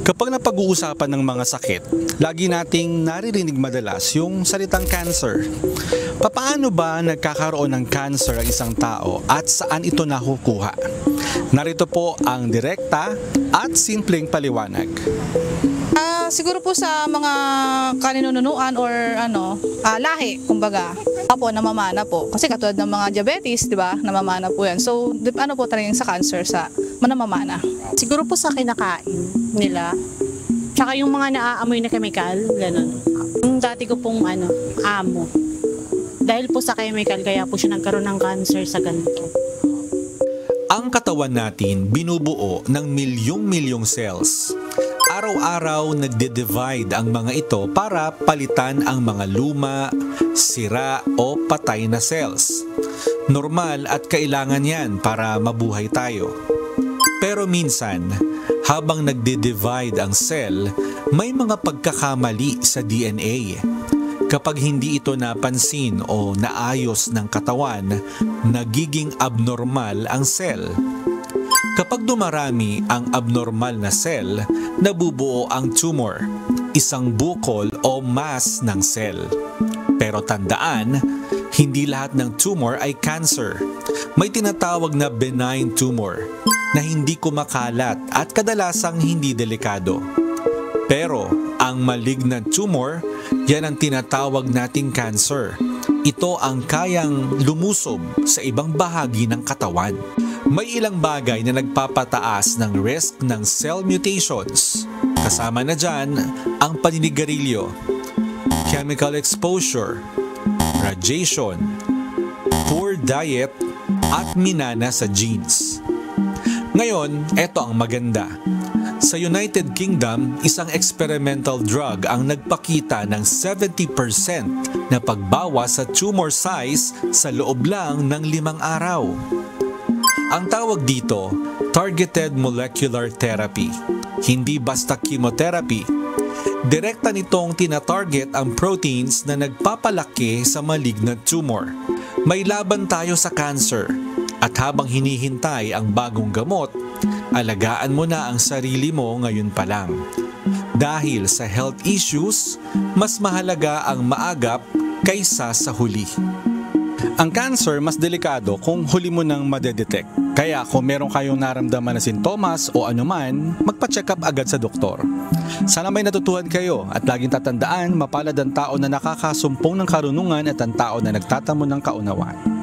Kapag napag-uusapan ng mga sakit, lagi nating naririnig madalas yung salitang cancer. Papaano ba nagkakaroon ng cancer ang isang tao at saan ito nakukuha? Narito po ang direkta at simpleng paliwanag. Siguro po sa mga kaninunuan or lahi, kumbaga. Apo, namamana po. Kasi katulad ng mga diabetes, di ba? Namamana po yan. So, ano po talagang sa cancer sa manamamana? Siguro po sa kinakain nila. Tsaka yung mga naaamoy na chemical, ganun. Yung dati ko pong amo. Dahil po sa chemical, kaya po siya nagkaroon ng cancer sa ganito. Ang katawan natin binubuo ng milyong-milyong cells. Araw-araw nagde-divide ang mga ito para palitan ang mga luma, sira o patay na cells. Normal at kailangan yan para mabuhay tayo. Pero minsan, habang nagde-divide ang cell, may mga pagkakamali sa DNA. Kapag hindi ito napansin o naayos ng katawan, nagiging abnormal ang cell. Kapag dumarami ang abnormal na cell, nabubuo ang tumor, isang bukol o mass ng cell. Pero tandaan, hindi lahat ng tumor ay cancer. May tinatawag na benign tumor na hindi kumakalat at kadalasang hindi delikado. Pero ang malignant tumor, yan ang tinatawag nating cancer. Ito ang kayang lumusob sa ibang bahagi ng katawan. May ilang bagay na nagpapataas ng risk ng cell mutations. Kasama na dyan ang paninigarilyo, chemical exposure, radiation, poor diet, at minana sa genes. Ngayon, eto ang maganda. Sa United Kingdom, isang experimental drug ang nagpakita ng 70% na pagbawas sa tumor size sa loob lang ng 5 araw. Ang tawag dito, targeted molecular therapy. Hindi basta chemotherapy. Direkta nitong tina-target ang proteins na nagpapalaki sa malignant tumor. May laban tayo sa cancer. At habang hinihintay ang bagong gamot, alagaan mo na ang sarili mo ngayon pa lang. Dahil sa health issues, mas mahalaga ang maagap kaysa sa huli. Ang cancer mas delikado kung huli mo nang madedetect. Kaya kung meron kayong naramdaman na sintomas o anuman, magpa-check up agad sa doktor. Sana may natutuhan kayo at laging tatandaan, mapalad ang tao na nakakasumpong ng karunungan at ang tao na nagtatamo ng kaunawaan.